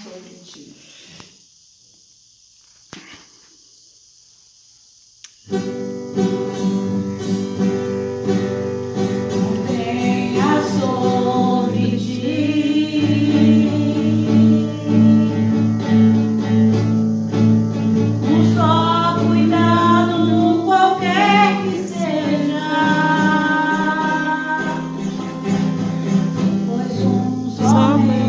sobre ti. Tenha sobre ti um só cuidado, qualquer que seja, pois somente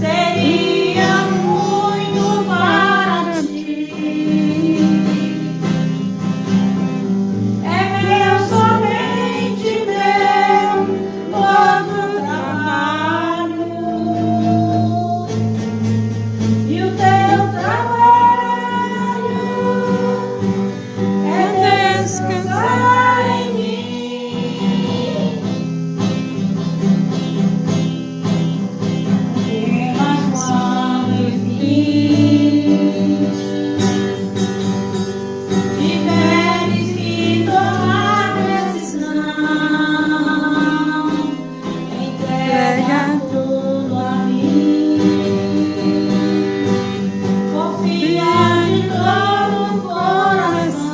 seria muito para ti. É meu, somente meu, todo trabalho, e o teu trabalho é descansar em mim. Mas quando enfim tiveres que tomar decisão, entrega tudo a mim. Confia de todo o coração.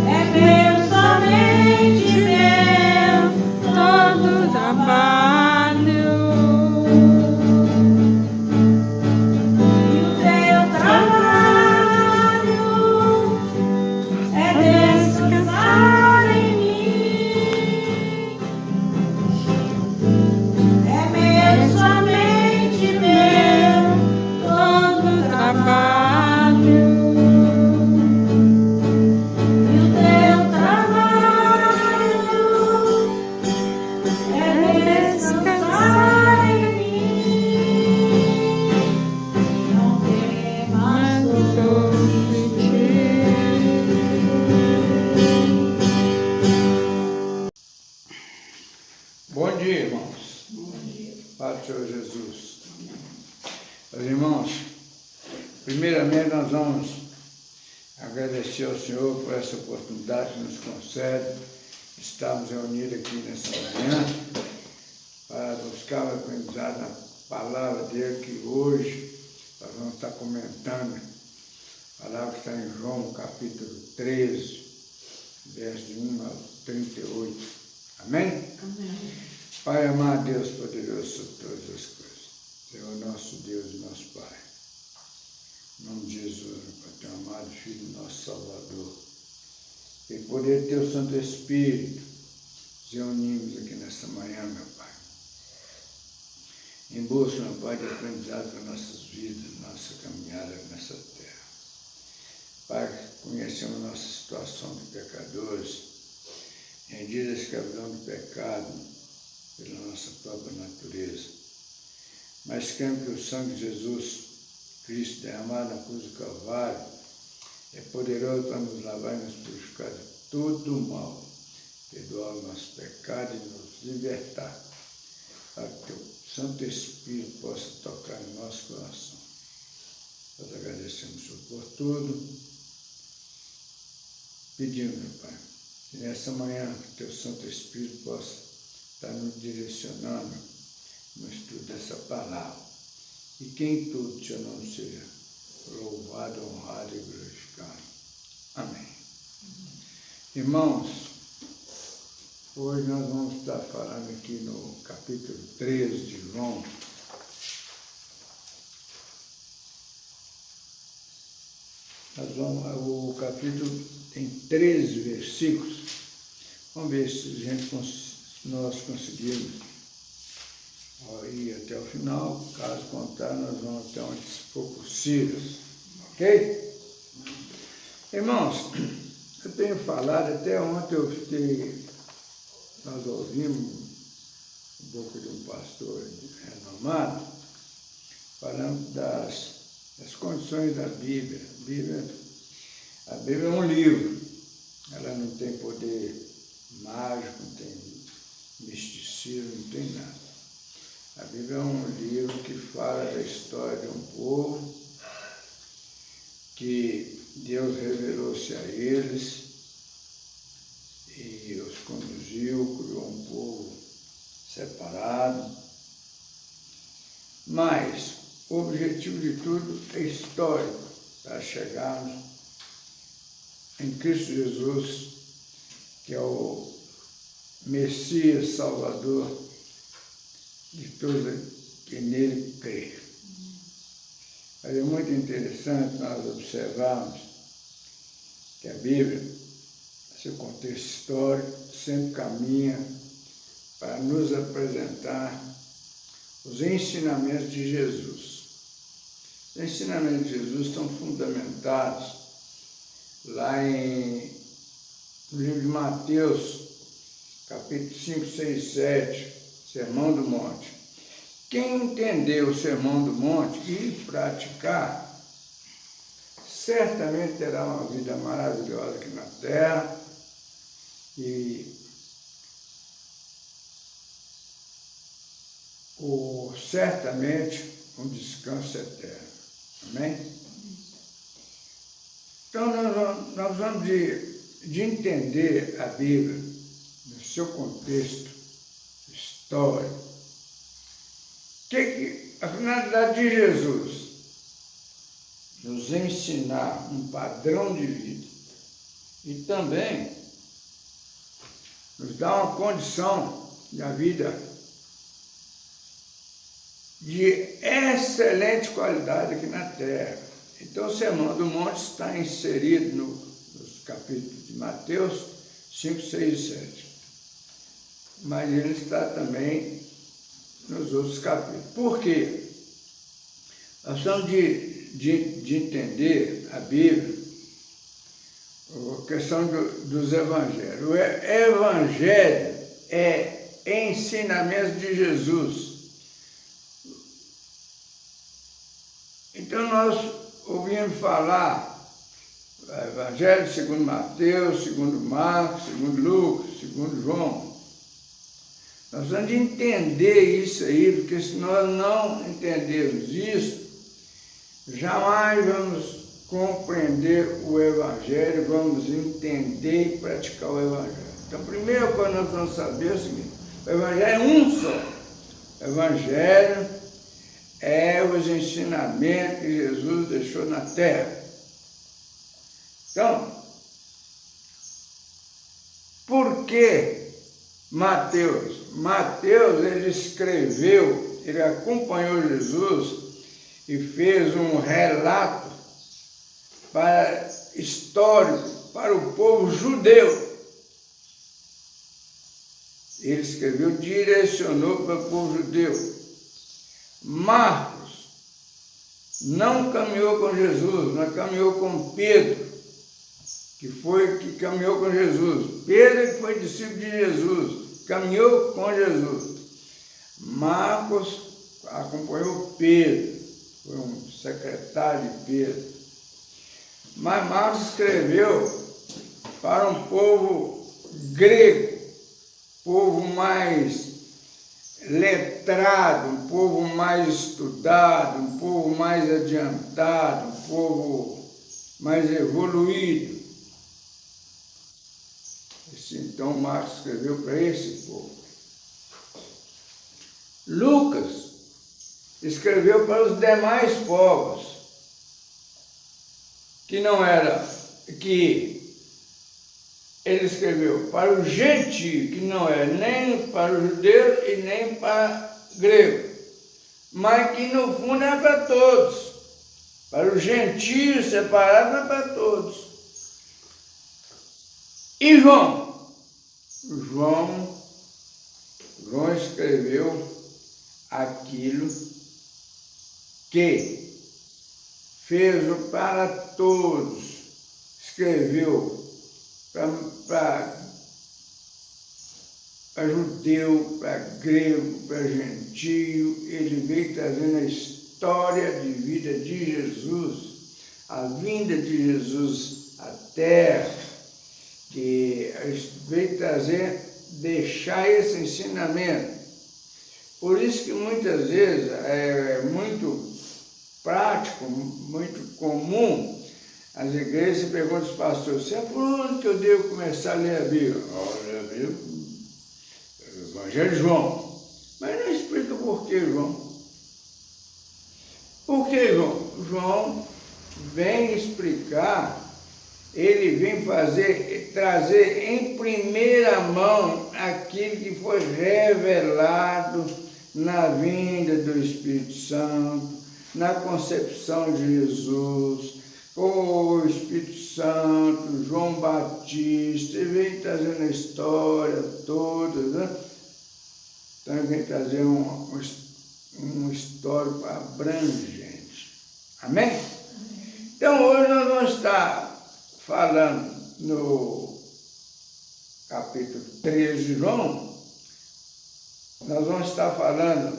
É meu, somente meu, todo trabalho, e o teu trabalho é descansar em mim. É meu, somente meu, todo trabalho, e o teu trabalho é descansar em mim. Não temas sobre ti. Bom dia, irmãos. Paz do Senhor Jesus. Meus irmãos, primeiramente nós vamos agradecer ao Senhor por essa oportunidade que nos concede estarmos reunidos aqui nessa manhã para buscar o aprendizado na palavra dele, que hoje nós vamos estar comentando a palavra que está em João capítulo 13, verso de 1 ao 38. Amém? Amém. Pai amado, Deus poderoso sobre todas as coisas, Senhor nosso Deus e nosso Pai, em nome de Jesus, Pai, teu amado Filho, nosso Salvador, e poder do teu Santo Espírito, nos reunimos aqui nessa manhã, meu Pai, em busca, meu Pai, de aprendizado para nossas vidas, nossa caminhada nessa terra. Pai, conhecemos nossa situação de pecadores, rendidos à escravidão do pecado, pela nossa própria natureza. Mas cremos que o sangue de Jesus Cristo derramado na cruz do Calvário é poderoso para nos lavar e nos purificar de todo o mal, perdoar o nosso pecado e nos libertar, para que o Santo Espírito possa tocar no nosso coração. Nós agradecemos, Senhor, por tudo. Pedimos, meu Pai, que nessa manhã o teu Santo Espírito possa estar nos direcionando no estudo dessa palavra. E que em tudo teu nome seja louvado, honrado e glorificado. Amém. Irmãos, hoje nós vamos estar falando aqui no capítulo 13 de João. O capítulo tem 13 versículos. Vamos ver se nós conseguimos ir até o final. Caso contrário, nós vamos até onde for possível. Ok? Irmãos, eu tenho falado, até ontem nós ouvimos um pouco de um pastor renomado, falando das condições da Bíblia. A Bíblia é um livro, ela não tem poder mágico, não tem misticismo, não tem nada. A Bíblia é um livro que fala da história de um povo que Deus revelou-se a eles separado. Mas o objetivo de tudo é histórico, para chegarmos em Cristo Jesus, que é o Messias Salvador de todos que nele crê. Mas é muito interessante nós observarmos que a Bíblia, seu contexto histórico, sempre caminha para nos apresentar os ensinamentos de Jesus. Os ensinamentos de Jesus estão fundamentados lá no livro de Mateus, capítulo 5, 6, 7, Sermão do Monte. Quem entender o Sermão do Monte e praticar, certamente terá uma vida maravilhosa aqui na terra e certamente um descanso eterno. Amém? Então, nós vamos de entender a Bíblia no seu contexto histórico. A finalidade de Jesus? Nos ensinar um padrão de vida e também nos dar uma condição da vida de excelente qualidade aqui na Terra. Então, o Sermão do Monte está inserido nos capítulos de Mateus 5, 6 e 7. Mas ele está também nos outros capítulos. Por quê? Nós estamos de entender a Bíblia, a questão dos evangelhos. O evangelho é ensinamento de Jesus. Então nós ouvimos falar do Evangelho segundo Mateus, segundo Marcos, segundo Lucas, segundo João. Nós vamos entender isso aí, porque se nós não entendermos isso, jamais vamos compreender o Evangelho, vamos entender e praticar o Evangelho. Então, a primeira coisa que nós vamos saber é o seguinte: o Evangelho é um só. O Evangelho é os ensinamentos que Jesus deixou na terra. Então, por que Mateus? Mateus, ele escreveu, ele acompanhou Jesus e fez um relato histórico para o povo judeu. Ele escreveu, direcionou para o povo judeu. Marcos não caminhou com Jesus, mas caminhou com Pedro, que caminhou com Jesus. Pedro, que foi discípulo de Jesus, caminhou com Jesus. Marcos acompanhou Pedro, foi um secretário de Pedro. Mas Marcos escreveu para um povo grego, povo mais letrado, um povo mais estudado, um povo mais adiantado, um povo mais evoluído. Então Marcos escreveu para esse povo. Lucas escreveu para os demais povos, ele escreveu para o gentio, que não é nem para o judeu e nem para o grego, mas que no fundo é para todos. Para o gentio separado é para todos. E João escreveu aquilo que fez para todos, escreveu para judeu, para grego, para gentio. Ele veio trazendo a história de vida de Jesus, a vinda de Jesus à terra, que veio deixar esse ensinamento. Por isso que muitas vezes é muito prático, muito comum, as igrejas se perguntam aos pastores: por onde que eu devo começar a ler a Bíblia? Ler a Bíblia, o Evangelho de João. por que João? Porque João vem explicar, ele vem trazer em primeira mão aquilo que foi revelado na vinda do Espírito Santo, na concepção de Jesus, o Espírito Santo, João Batista, ele vem trazendo a história toda, né? Então ele vem trazer um histórico abrangente. Amém? Então hoje nós vamos estar falando no capítulo 13 de João, nós vamos estar falando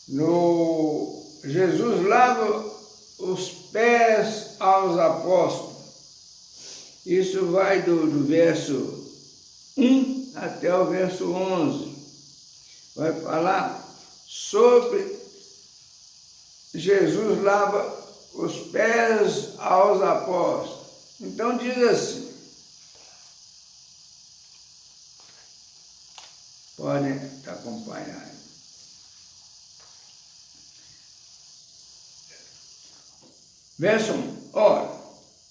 no Jesus lava os pés aos apóstolos. Isso vai do verso 1 até o verso 11. Vai falar sobre Jesus lava os pés aos apóstolos. Então diz assim, podem acompanhar aí. Verso 1. Ora,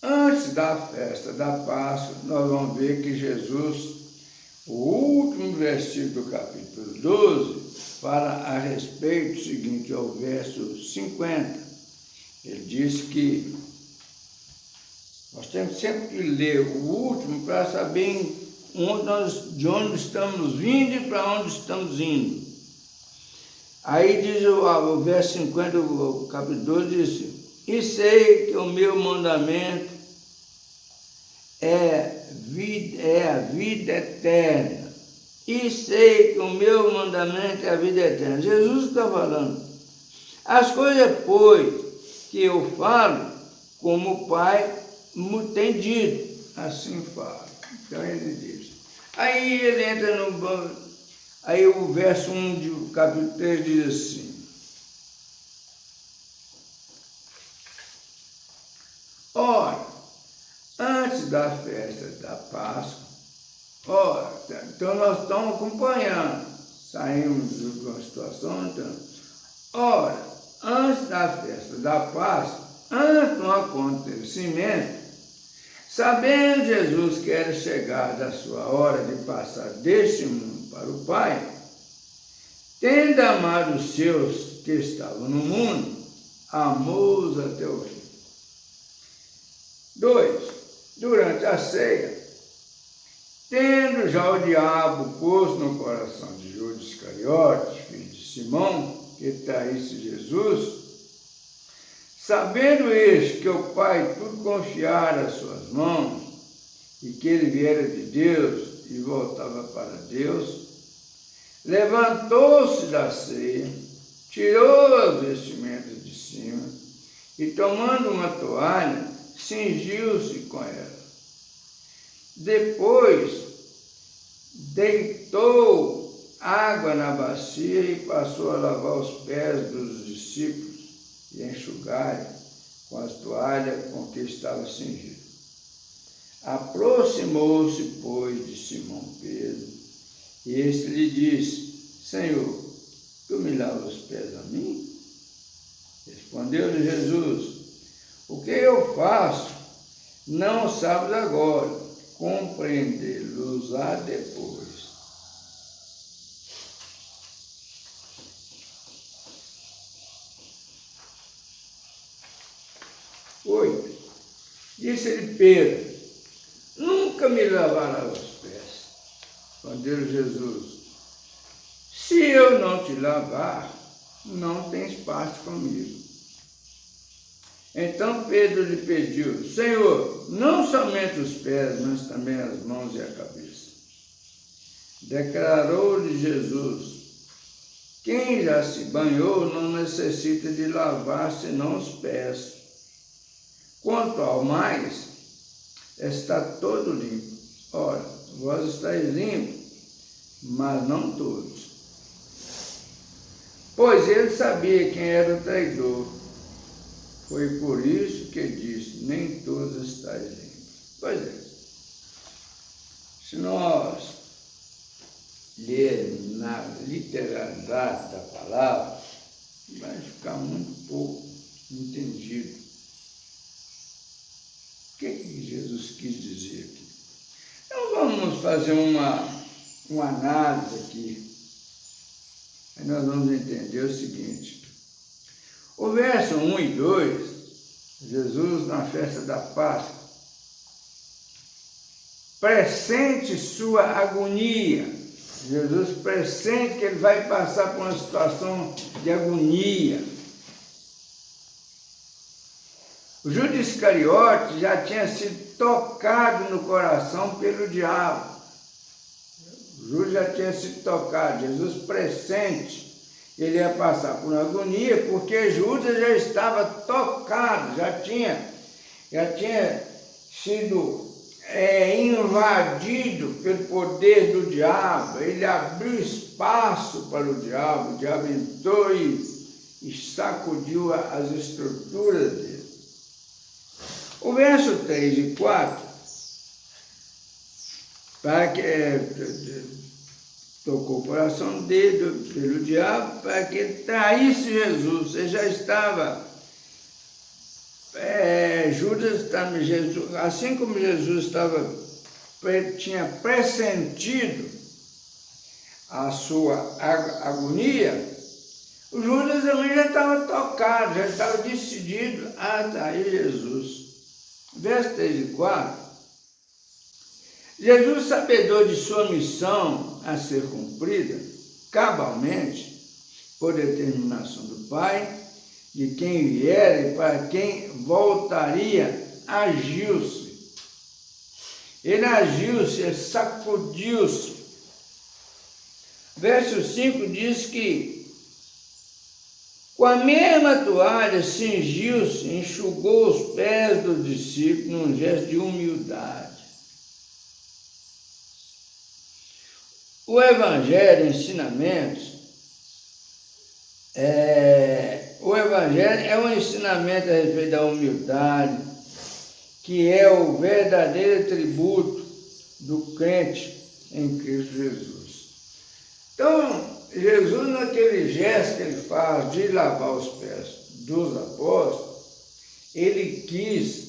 antes da festa da Páscoa, nós vamos ver que Jesus, o último versículo do capítulo 12, fala a respeito do seguinte, é o verso 50. Ele diz que nós temos sempre que ler o último para saber de onde estamos vindo e para onde estamos indo. Aí diz o verso 50, o capítulo 12, diz: e sei que o meu mandamento é a vida eterna. E sei que o meu mandamento é a vida eterna. Jesus está falando. As coisas, pois, que eu falo, como o Pai me tem dito, assim falo. Então ele diz. Aí ele entra no... Aí o verso 1 do capítulo 3 diz assim: ora, antes da festa da Páscoa, então nós estamos acompanhando, saímos de uma situação, então, ora, antes da festa da Páscoa, antes do acontecimento, sabendo Jesus que era chegada a sua hora de passar deste mundo para o Pai, tendo amado os seus que estavam no mundo, amou-os até o fim. 2. Durante a ceia, tendo já o diabo posto no coração de Judas Iscariotes, filho de Simão, que traísse Jesus, sabendo este que o Pai tudo confiara às suas mãos, e que ele viera de Deus e voltava para Deus, levantou-se da ceia, tirou as vestimentas de cima, e tomando uma toalha, cingiu-se com ela. Depois, deitou água na bacia e passou a lavar os pés dos discípulos e enxugar com as toalhas com que estava cingido. Aproximou-se, pois, de Simão Pedro, e este lhe disse: Senhor, tu me lavas os pés a mim? Respondeu-lhe Jesus: o que eu faço não sabes agora, compreendê-los-á depois. Disse-lhe Pedro: nunca me lavarás os pés. Respondeu Jesus: se eu não te lavar, não tens parte comigo. Então Pedro lhe pediu: Senhor, não somente os pés, mas também as mãos e a cabeça. Declarou-lhe Jesus: quem já se banhou não necessita de lavar senão os pés. Quanto ao mais, está todo limpo. Ora, vós estáis limpos, mas não todos. Pois ele sabia quem era o traidor. Foi por isso que disse: nem todos estáis limpos. Pois é. Se nós ler na literalidade da palavra, vai ficar muito pouco entendido. O que Jesus quis dizer aqui? Então vamos fazer uma análise aqui. Aí nós vamos entender o seguinte. O verso 1 e 2, Jesus na festa da Páscoa, pressente sua agonia. Jesus pressente que ele vai passar por uma situação de agonia. O Judas Iscariote já tinha sido tocado no coração pelo diabo. Judas já tinha sido tocado. Jesus pressente ele ia passar por uma agonia, porque Judas já estava tocado, já tinha sido invadido pelo poder do diabo. Ele abriu espaço para o diabo entrou e sacudiu as estruturas dele. O verso 3 e 4, para que tocou o coração dele pelo diabo para que ele traísse Jesus. Ele já estava, Judas, assim como Jesus tinha pressentido a sua agonia, o Judas também já estava tocado, já estava decidido a trair Jesus. Verso 3 e 4, Jesus, sabedor de sua missão a ser cumprida cabalmente, por determinação do Pai, de quem viera e para quem voltaria, agiu-se. Ele agiu-se, ele sacudiu-se. Verso 5 diz que com a mesma toalha cingiu-se, enxugou os pés dos discípulos num gesto de humildade. O Evangelho, ensinamentos, o Evangelho é um ensinamento a respeito da humildade, que é o verdadeiro atributo do crente em Cristo Jesus. Então, Jesus, naquele gesto que ele faz de lavar os pés dos apóstolos, ele quis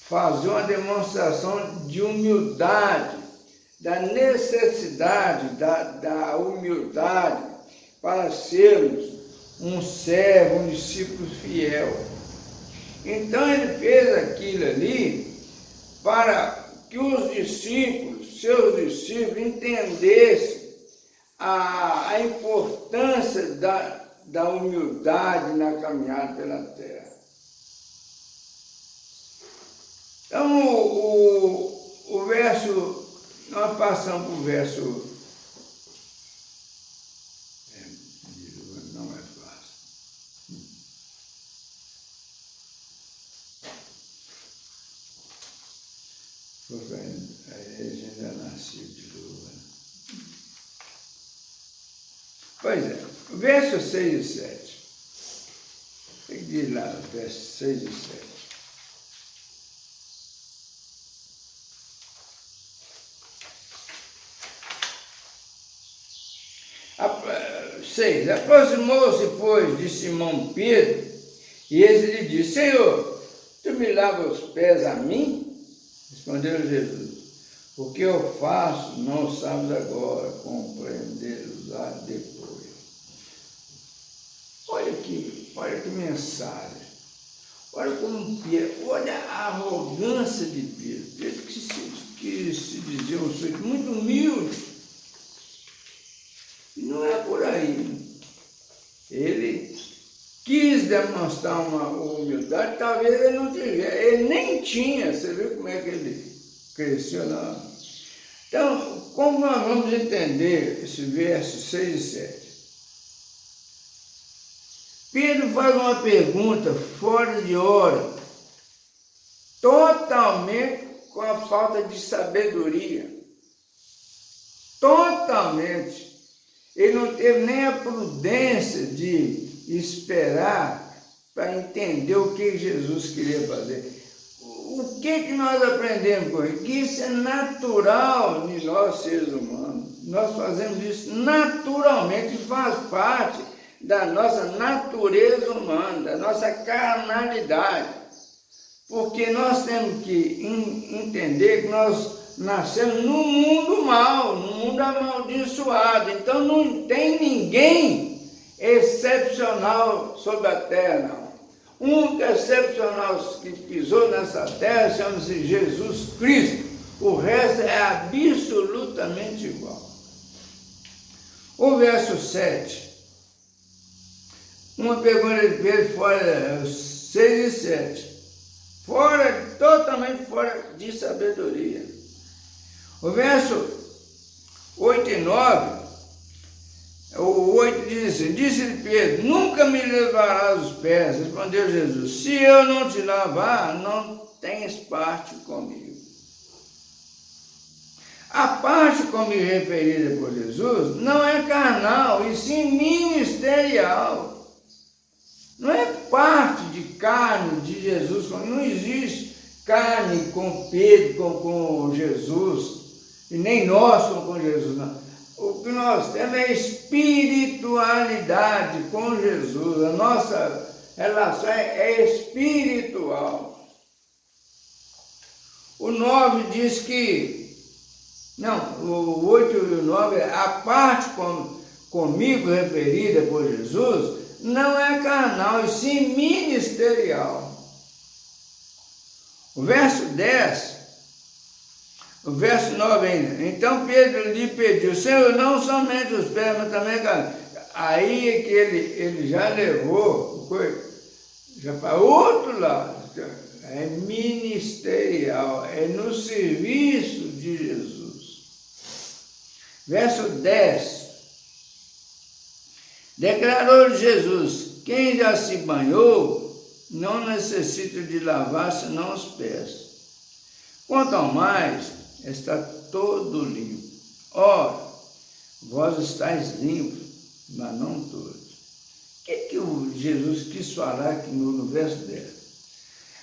fazer uma demonstração de humildade, da necessidade da humildade para sermos um servo, um discípulo fiel. Então ele fez aquilo ali para que os discípulos, seus discípulos, entendessem a importância da humildade na caminhada pela terra. Então o verso, nós passamos para o verso, não é fácil. Porque eles ainda nasceram de lua. Pois é, verso 6 e 7. Tem que ir lá, verso 6 e 7. 6. Aproximou-se, pois, de Simão Pedro, e ele lhe disse: Senhor, tu me lavas os pés a mim? Respondeu Jesus: o que eu faço não sabes agora, compreenderás depois. Olha que mensagem. Olha como Pedro, olha a arrogância de Pedro. Pedro que se dizia um sujeito muito humilde. Não é por aí. Ele quis demonstrar uma humildade, talvez ele não tivesse. Ele nem tinha. Você viu como é que ele cresceu lá? Então, como nós vamos entender esse verso 6 e 7? Pedro faz uma pergunta fora de hora, totalmente com a falta de sabedoria. Totalmente. Ele não teve nem a prudência de esperar para entender o que Jesus queria fazer. O O que nós aprendemos com isso? Que isso é natural em nós seres humanos. Nós fazemos isso naturalmente, faz parte da nossa natureza humana, da nossa carnalidade. Porque nós temos que entender que nós nascemos num mundo mau, num mundo amaldiçoado. Então não tem ninguém excepcional sobre a terra, não. O único excepcional que pisou nessa terra chama-se Jesus Cristo. O resto é absolutamente igual. O verso 7. Uma pergunta de Pedro fora 6 e 7. Totalmente fora de sabedoria. O verso 8 e 9, o 8 diz assim: disse-lhe Pedro, nunca me lavarás os pés. Respondeu Jesus, se eu não te lavar, não tens parte comigo. A parte como referida por Jesus não é carnal, e sim ministerial. Não é parte de carne de Jesus, não existe carne com Pedro, com Jesus, e nem nós com Jesus, não. O que nós temos é espiritualidade com Jesus, a nossa relação é espiritual. O 9 diz que, o 8 e o 9 é a parte comigo referida por Jesus, não é carnal, e sim ministerial. O verso 10, o verso 9 ainda. Então Pedro lhe pediu, Senhor, não somente os pés, mas também a cabeça. Aí é que ele já levou já para outro lado. É ministerial, é no serviço de Jesus. Verso 10. Declarou Jesus, quem já se banhou não necessita de lavar senão os pés. Quanto ao mais, está todo limpo. Ora, vós estáis limpos, mas não todos. O que o Jesus quis falar aqui no verso 10?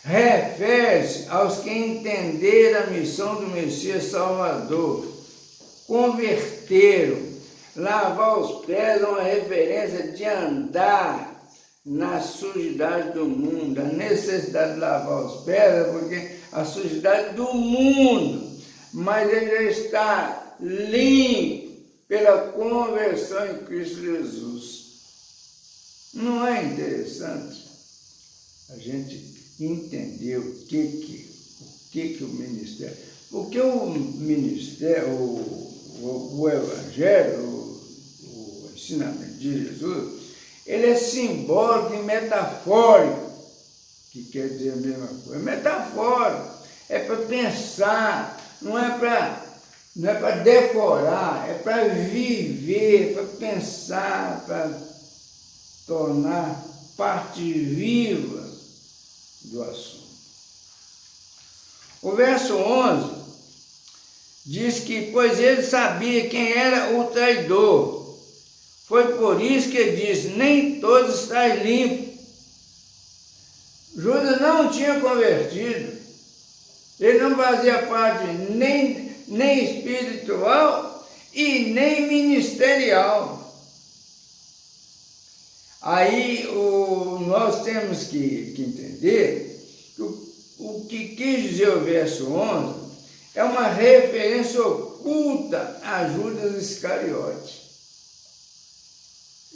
Refere-se aos que entenderam a missão do Messias Salvador, converteram. Lavar os pés é uma referência de andar na sujidade do mundo. A necessidade de lavar os pés é porque a sujidade do mundo, mas ele já está limpo pela conversão em Cristo Jesus. Não é interessante a gente entender o que o ministério... Porque o ministério, o evangelho, o ensinamento de Jesus, ele é simbólico e metafórico, que quer dizer a mesma coisa. Metafórico, é para pensar, não é para decorar, é para viver, para pensar, para tornar parte viva do assunto. O verso 11 diz que, pois ele sabia quem era o traidor, foi por isso que ele disse, nem todos estáis limpos. Judas não tinha convertido, ele não fazia parte nem espiritual e nem ministerial. Aí nós temos que entender que o que quis dizer o verso 11 é uma referência oculta a Judas Iscariote.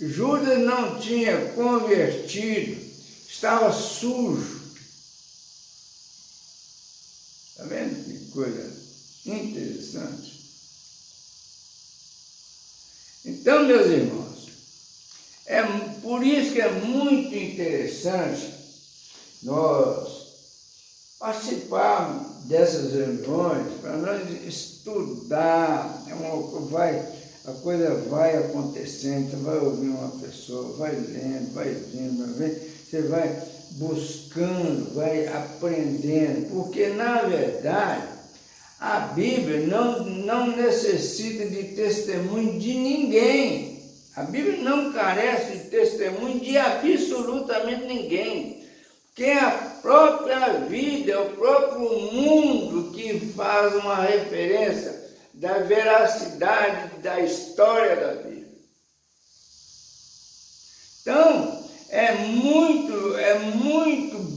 Judas não tinha convertido, estava sujo. Está vendo que coisa interessante? Então, meus irmãos, é por isso que é muito interessante nós participarmos dessas reuniões, para nós estudar, a coisa vai acontecendo, você vai ouvir uma pessoa, vai lendo, vai vendo, você vai buscando, vai aprendendo, porque na verdade a Bíblia não necessita de testemunho de ninguém. A Bíblia não carece de testemunho de absolutamente ninguém. Porque própria vida, é o próprio mundo que faz uma referência da veracidade da história da Bíblia. Então, é muito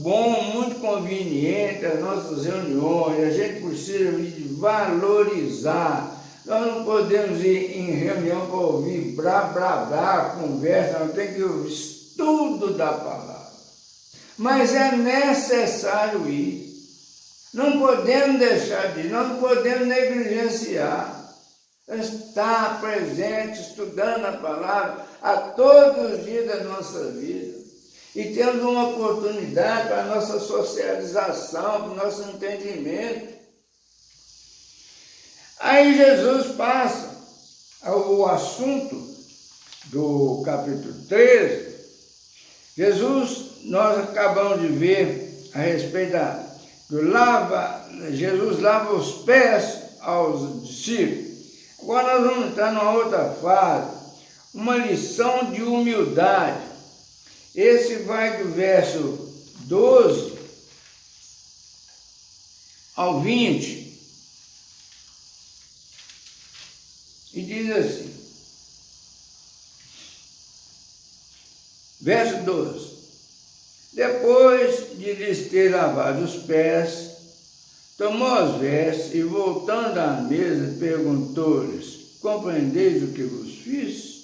bom, muito conveniente as nossas reuniões, a gente precisa de valorizar. Nós não podemos ir em reunião para ouvir blá, conversa, nós temos que ouvir estudo da palavra. Mas é necessário ir. Não podemos deixar de ir, nós não podemos negligenciar. Estar presente, estudando a palavra a todos os dias da nossa vida. E temos uma oportunidade para a nossa socialização, para o nosso entendimento. Aí Jesus passa ao assunto do capítulo 13. nós acabamos de ver a respeito Jesus lava os pés aos discípulos. Agora nós vamos entrar numa outra fase, uma lição de humildade. Esse vai do verso 12 ao 20 e diz assim, verso 12: depois de lhes ter lavado os pés, tomou as vestes e, voltando à mesa, perguntou-lhes: compreendeis o que vos fiz?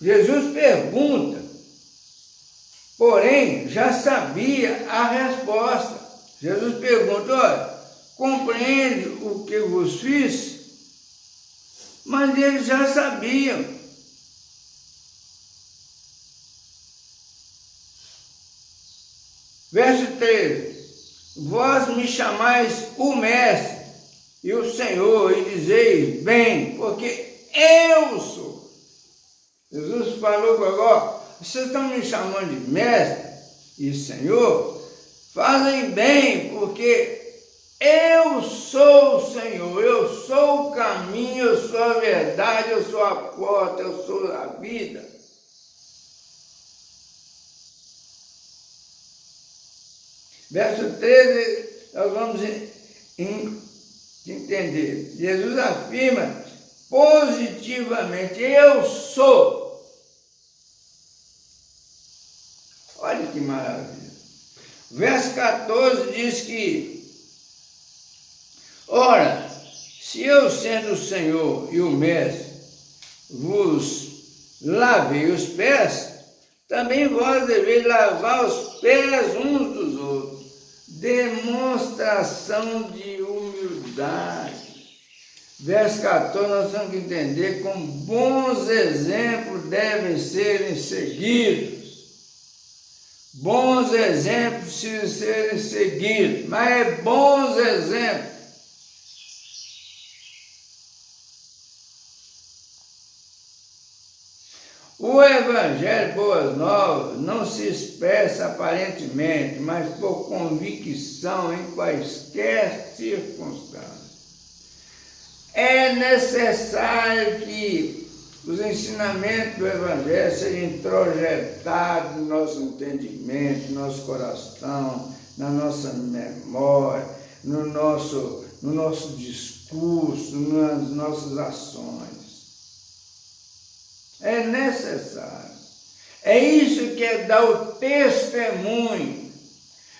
Jesus pergunta, porém já sabia a resposta. Jesus pergunta: olha, compreende o que vos fiz? Mas eles já sabiam. Verso 13: vós me chamais o Mestre e o Senhor, e dizeis bem, porque eu sou. Jesus falou agora: vocês estão me chamando de Mestre e Senhor, fazem bem, porque eu sou o Senhor, eu sou o caminho, eu sou a verdade, eu sou a porta, eu sou a vida. Verso 13, nós vamos entender. Jesus afirma positivamente: eu sou. Olha que maravilha. Verso 14 diz que: ora, se eu, sendo o Senhor e o Mestre, vos lavei os pés, também vós deveis lavar os pés uns dos outros. Demonstração de humildade. Verso 14, nós temos que entender como bons exemplos devem serem seguidos. Bons exemplos precisam serem seguidos, mas é bons exemplos. O Evangelho Boas Novas não se expressa aparentemente, mas por convicção em quaisquer circunstâncias. É necessário que os ensinamentos do Evangelho sejam introjetados no nosso entendimento, no nosso coração, na nossa memória, no nosso discurso, nas nossas ações. É necessário. É isso que é dar o testemunho.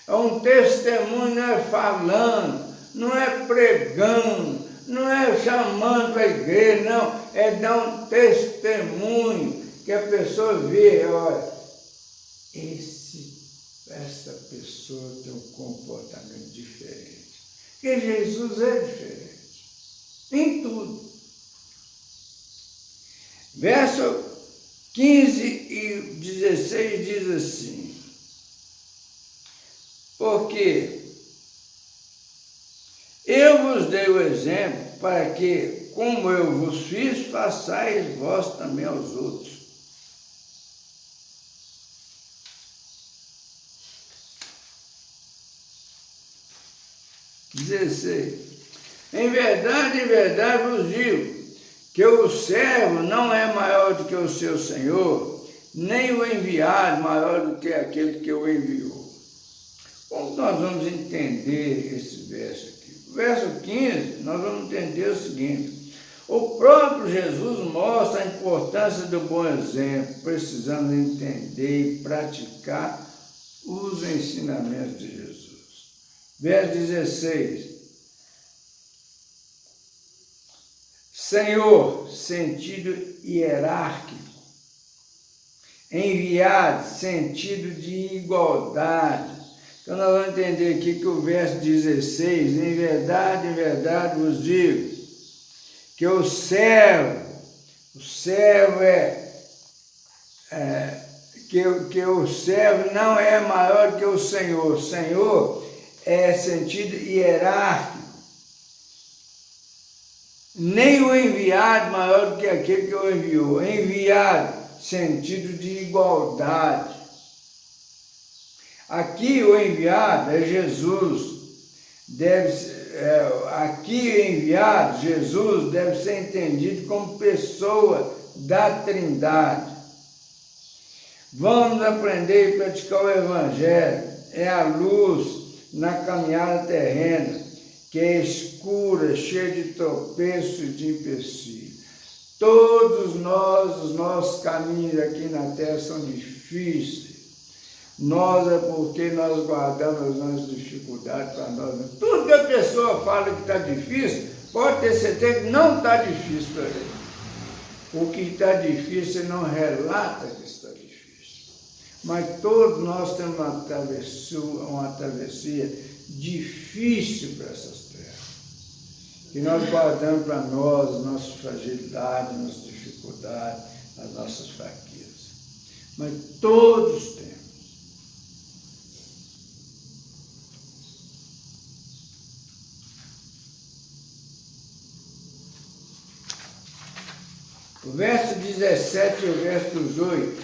É um testemunho, não é falando, não é pregando, não é chamando para a igreja, não. É dar um testemunho que a pessoa vê, olha, essa pessoa tem um comportamento diferente. Porque Jesus é diferente. Em tudo. Verso 15 e 16 diz assim: porque eu vos dei o exemplo para que, como eu vos fiz, façais vós também aos outros. em verdade vos digo, que o servo não é maior do que o seu senhor, nem o enviado maior do que aquele que o enviou. Como nós vamos entender esse verso aqui? O verso 15, nós vamos entender o seguinte: o próprio Jesus mostra a importância do bom exemplo. Precisamos entender e praticar os ensinamentos de Jesus. Verso 16. Senhor, sentido hierárquico. Enviado, sentido de igualdade. Então nós vamos entender aqui que o verso 16, em verdade vos digo, que o servo que o servo não é maior que o Senhor. O Senhor é sentido hierárquico. Nem o enviado maior do que aquele que o enviou. Enviado, sentido de igualdade. Aqui o enviado é Jesus. Aqui o enviado, Jesus, deve ser entendido como pessoa da Trindade. Vamos aprender e praticar o Evangelho. É a luz na caminhada terrena, que é escura, cheia de tropeços e de empecilhos. Todos nós, os nossos caminhos aqui na terra são difíceis. Nós é porque nós guardamos as nossas dificuldades para nós. Tudo que a pessoa fala que está difícil, pode ter certeza que não está difícil para ele. O que está difícil, ele não relata que está difícil. Mas todos nós temos uma travessia difícil para essas terras. E nós guardamos para nós as nossas fragilidades, as nossas dificuldades, as nossas fraquezas. Mas todos temos. O verso 17 e o verso 18.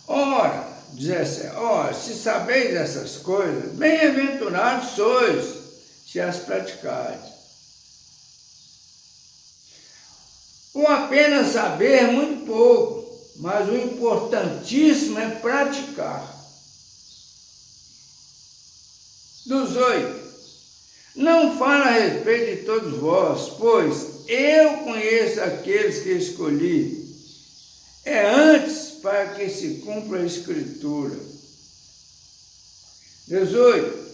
Ora, 17, se sabeis essas coisas, bem-aventurados sois, se as praticardes. O apenas saber é muito pouco, mas o importantíssimo é praticar. 18. Não falo a respeito de todos vós, pois eu conheço aqueles que escolhi. É antes para que se cumpra a Escritura. 18.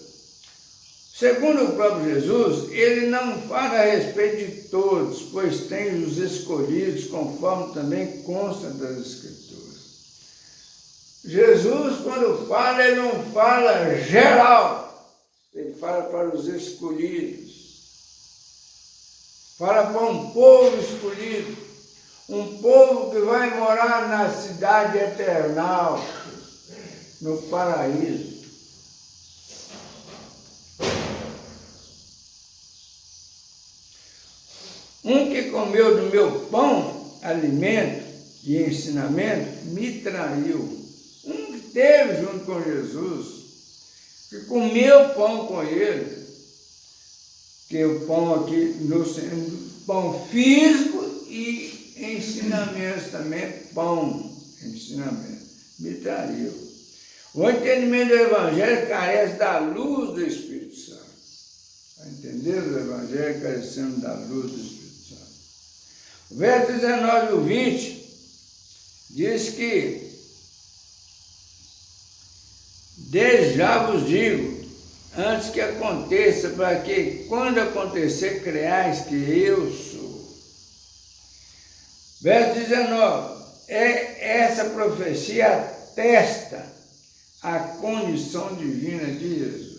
Segundo o próprio Jesus, ele não fala a respeito de todos, pois tem os escolhidos, conforme também consta das Escrituras. Jesus, quando fala, ele não fala geral. Ele fala para os escolhidos. Fala para um povo escolhido. Um povo que vai morar na cidade eternal, no paraíso. Um que comeu do meu pão, alimento e ensinamento, me traiu. Um que esteve junto com Jesus, que comeu pão com ele, que o pão aqui, pão físico e ensinamentos também, pão, ensinamento, me traiu. O entendimento do Evangelho carece da luz do Espírito Santo. Está entendendo? O Evangelho carecendo da luz do Espírito Santo. O verso 19 e o 20 diz que desde já vos digo, antes que aconteça, para que, quando acontecer, creais que eu sou. Verso 19. Essa profecia atesta a condição divina de Jesus.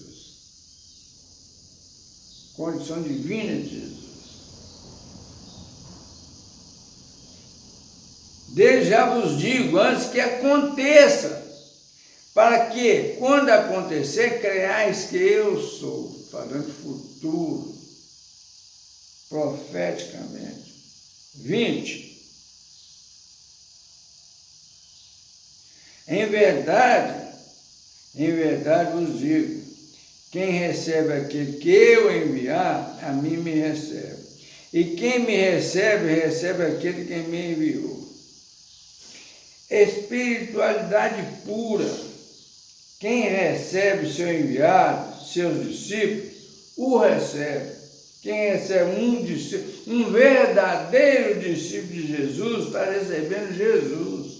Condição divina de Jesus. Desde já vos digo, antes que aconteça, para que, quando acontecer, creais que eu sou, falando futuro, profeticamente. 20. Em verdade vos digo, Quem recebe aquele que eu enviar, a mim me recebe. E quem me recebe, recebe aquele que me enviou. Espiritualidade pura. Quem recebe seu enviado, seus discípulos, o recebe. Quem recebe um discípulo, um verdadeiro discípulo de Jesus, está recebendo Jesus.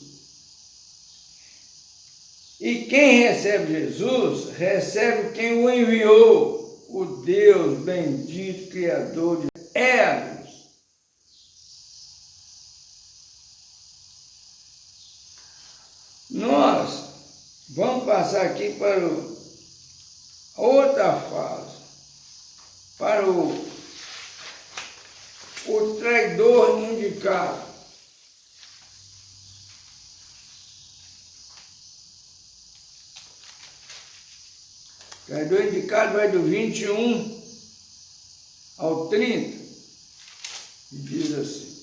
E quem recebe Jesus, recebe quem o enviou, o Deus bendito, Criador de elos. Nós vamos passar aqui para outra fase, para o traidor indicado. O traidor indicado vai do 21 ao 30 e diz assim: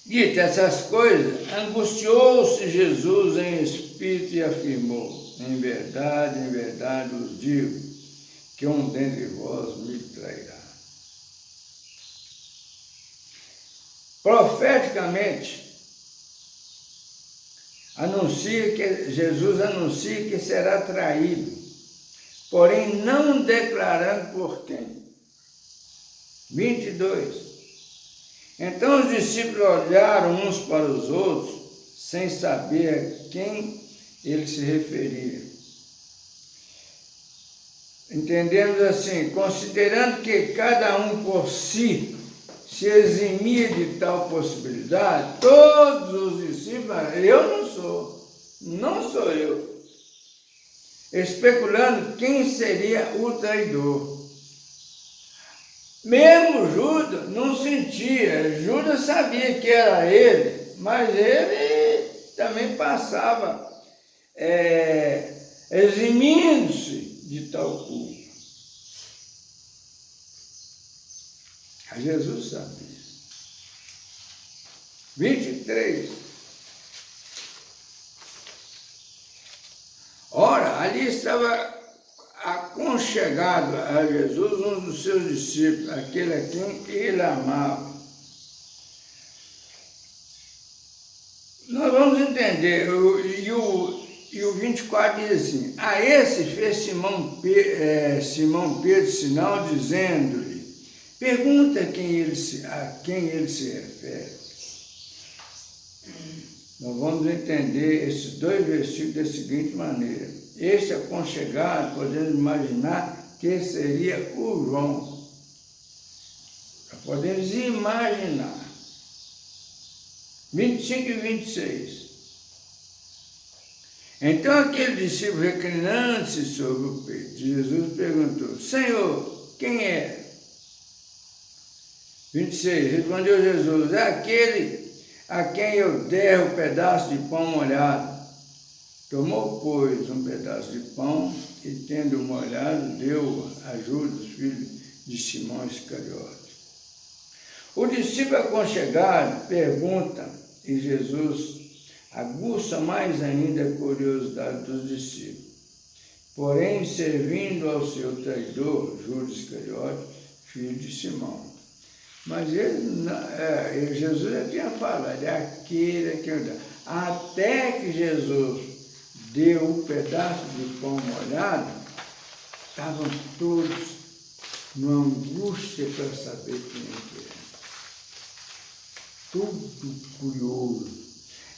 dito essas coisas, angustiou-se Jesus em espírito e afirmou: em verdade vos digo, que um dentre vós me trairá. Profeticamente, Jesus anuncia que será traído, porém não declarando por quem. 22. Então os discípulos olharam uns para os outros, sem saber a quem ele se referia. Entendemos assim: considerando que cada um por si se eximia de tal possibilidade, todos os discípulos, eu não sou eu, especulando quem seria o traidor. Mesmo Judas não sentia, Judas sabia que era ele, mas ele também passava eximindo-se de tal culpa. Jesus sabe isso. 23. Ora, ali estava aconchegado a Jesus um dos seus discípulos, aquele a quem ele amava. Nós vamos entender, e o 24 diz assim: a esse fez Simão Pedro sinal, dizendo-lhe: pergunta a quem ele se refere. Nós vamos entender esses dois versículos da seguinte maneira: este aconchegado, podemos imaginar que seria o João. Podemos imaginar. 25 e 26. Então aquele discípulo, reclinando-se sobre o peito de Jesus, perguntou: Senhor, quem é? 26. Respondeu Jesus: é aquele a quem eu der o pedaço de pão molhado. Tomou, pois, um pedaço de pão e, tendo molhado, deu a Judas, filho de Simão Iscariote. O discípulo aconchegado pergunta, e Jesus aguça mais ainda a curiosidade dos discípulos. Porém, servindo ao seu traidor, Judas Iscariote, filho de Simão. Mas Jesus já tinha falado, é aquele que eu dou. Até que Jesus deu um pedaço de pão molhado, estavam todos numa angústia para saber quem era. Tudo curioso.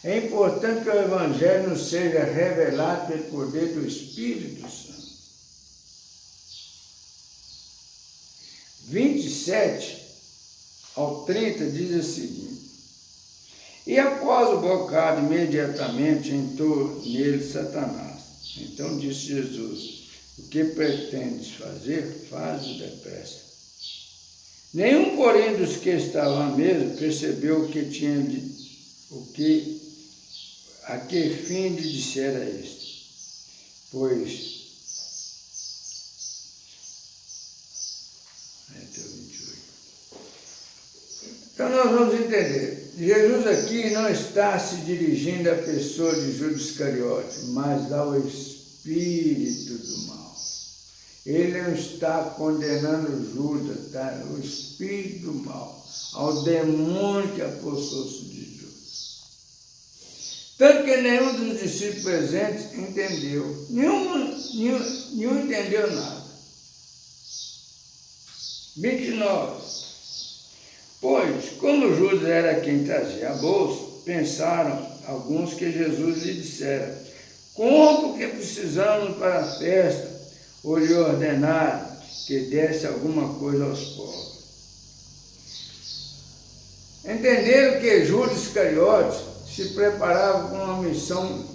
É importante que o Evangelho nos seja revelado pelo poder do Espírito Santo. 27 ao 30 diz o seguinte: e após o bocado, imediatamente entrou nele Satanás. Então disse Jesus: o que pretendes fazer, faz-o depressa. Nenhum, porém, dos que estavam à mesa percebeu a que fim lhe dissera este. Pois, então nós vamos entender. Jesus aqui não está se dirigindo à pessoa de Judas Iscariote, mas ao espírito do mal. Ele não está condenando Judas, tá? O espírito do mal, ao demônio que apossou-se de Judas. Tanto que nenhum dos discípulos presentes entendeu. Nenhum entendeu nada. 29. Pois, como Judas era quem trazia a bolsa, pensaram alguns que Jesus lhe dissera: como que precisamos para a festa, ou lhe ordenaram que desse alguma coisa aos pobres. Entenderam que Judas Iscariote se preparava com uma missão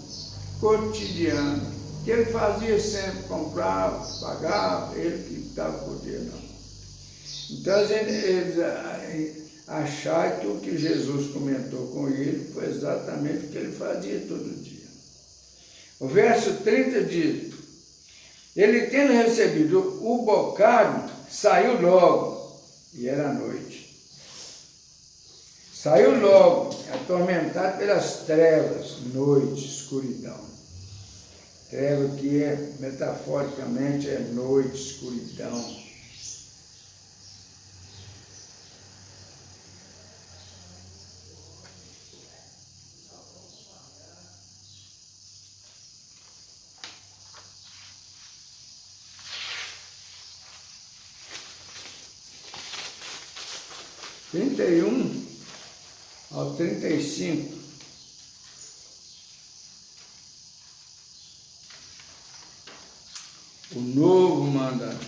cotidiana, que ele fazia sempre, comprava, pagava, ele que estava por dia, não. Então eles acharam que o que Jesus comentou com ele foi exatamente o que ele fazia todo dia. O verso 30 diz: ele tendo recebido o bocado, saiu logo, e era noite. Saiu logo, atormentado pelas trevas, noite, escuridão. Treva que metaforicamente é noite, escuridão. Trinta e 31 ao 35. O novo mandamento.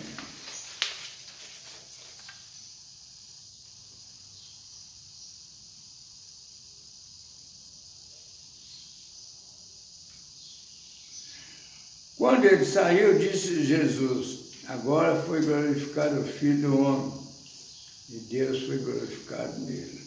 Quando ele saiu, disse Jesus: agora foi glorificado o Filho do Homem, e Deus foi glorificado nele.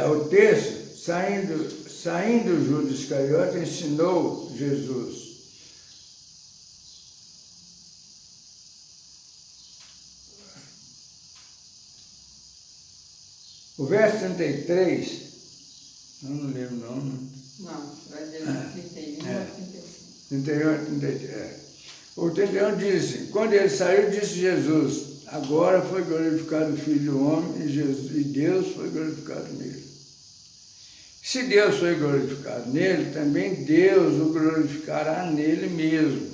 O texto, saindo Judas Iscariote, ensinou Jesus. O verso 33, eu não lembro não. Não, vai dizer 31 a 35. 31 a 33. O 31 diz: quando ele saiu, disse Jesus: agora foi glorificado o Filho do Homem, e Deus foi glorificado nele. Se Deus foi glorificado nele, também Deus o glorificará nele mesmo,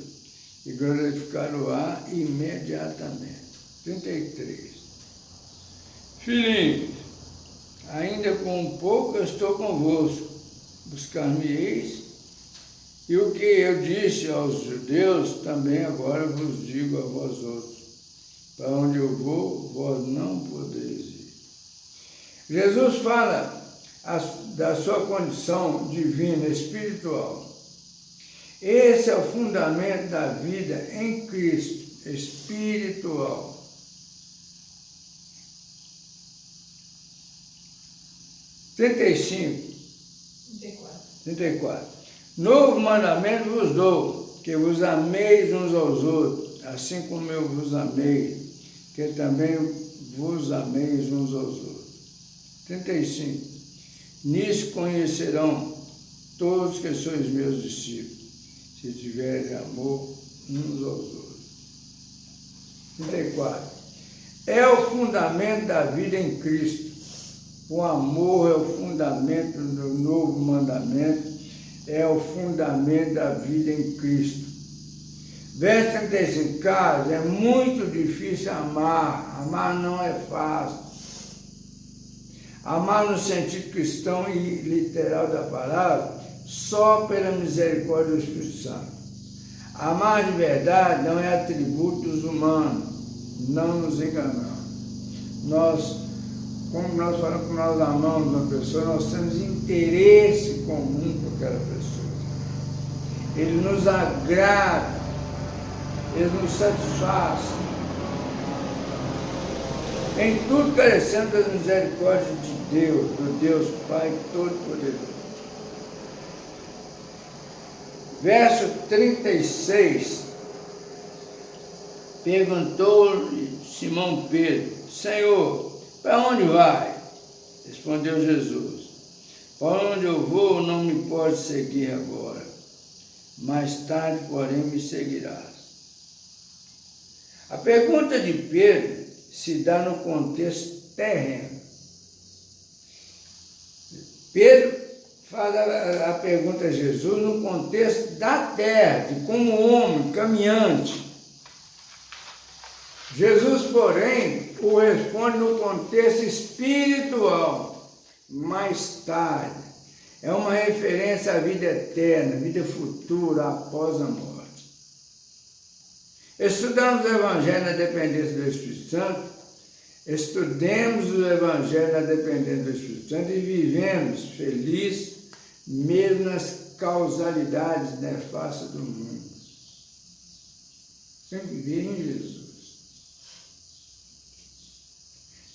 e glorificá-lo-á imediatamente. 33. Filhinhos, ainda com um pouco eu estou convosco, buscar-me-eis, e o que eu disse aos judeus, também agora vos digo a vós outros: para onde eu vou, vós não podeis ir. Jesus fala da sua condição divina, espiritual. Esse é o fundamento da vida em Cristo, espiritual. Trinta e 34. Novo mandamento vos dou, que vos ameis uns aos outros, assim como eu vos amei, que também vos ameis uns aos outros. 35. Nisso conhecerão todos que sois meus discípulos, se tiverem amor uns aos outros. 34. É o fundamento da vida em Cristo. O amor é o fundamento do novo mandamento, é o fundamento da vida em Cristo. Verso 35, caso é muito difícil amar não é fácil. Amar no sentido cristão e literal da palavra, só pela misericórdia do Espírito Santo. Amar de verdade não é atributo dos humanos, não nos enganamos. Como nós falamos que nós amamos uma pessoa, nós temos interesse comum com aquela pessoa. Ele nos agrada, ele nos satisfaz. Em tudo carecendo das misericórdias de Deus, do Deus Pai Todo-Poderoso. Verso 36. Perguntou-lhe Simão Pedro: Senhor, para onde vai? Respondeu Jesus: para onde eu vou não me pode seguir agora, mais tarde, porém, me seguirás. A pergunta de Pedro se dá no contexto terreno. Pedro faz a pergunta a Jesus no contexto da terra, de como homem, caminhante. Jesus, porém, o responde no contexto espiritual, mais tarde. É uma referência à vida eterna, vida futura, após a morte. Estudamos o Evangelho na dependência do Espírito Santo, estudemos o Evangelho na dependência do Espírito Santo e vivemos felizes, mesmo nas causalidades nefastas do mundo. Sem viver em Jesus.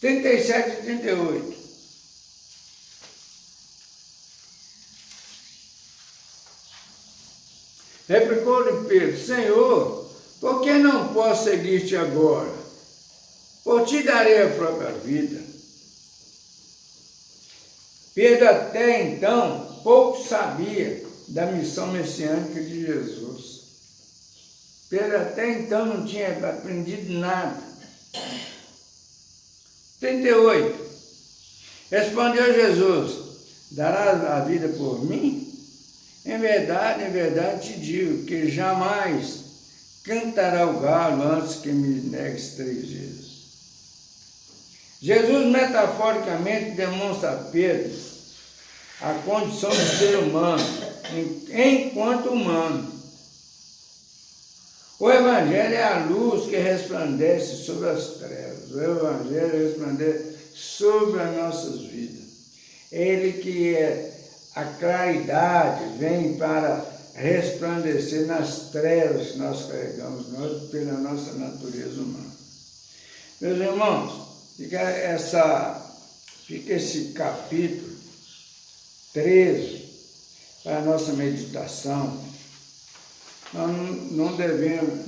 37 e 38. Replicou-lhe Pedro: Senhor, por que não posso seguir-te agora? Por ti darei a própria vida. Pedro até então pouco sabia da missão messiânica de Jesus. Pedro até então não tinha aprendido nada. 38. Respondeu Jesus: darás a vida por mim? Em verdade te digo que jamais cantará o galo antes que me negues 3 vezes. Jesus metaforicamente demonstra a Pedro a condição do ser humano enquanto humano. O Evangelho é a luz que resplandece sobre as trevas. O Evangelho resplandece sobre as nossas vidas. Ele que é a claridade vem para resplandecer nas trevas que nós carregamos, pela nossa natureza humana. Meus irmãos, fica esse capítulo 13 para a nossa meditação.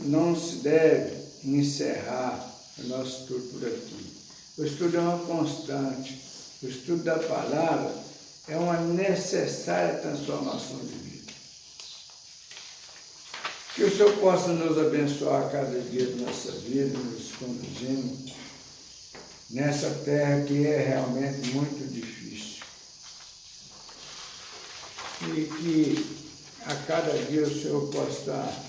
Não se deve encerrar o nosso estudo por aqui. O estudo é uma constante. O estudo da palavra é uma necessária transformação de vida. Que o Senhor possa nos abençoar cada dia da nossa vida, nos conduzindo nessa terra que é realmente muito difícil. E que a cada dia o Senhor possa estar.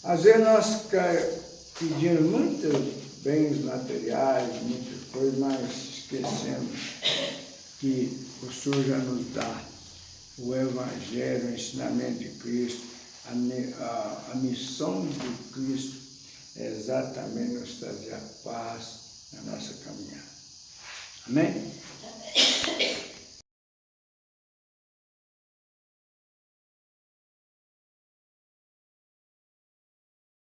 Às vezes nós pedimos muitos bens materiais, muitas coisas, mas esquecemos que o Senhor já nos dá o Evangelho, o ensinamento de Cristo, a missão de Cristo é exatamente nos trazer a paz na nossa caminhada. Amém?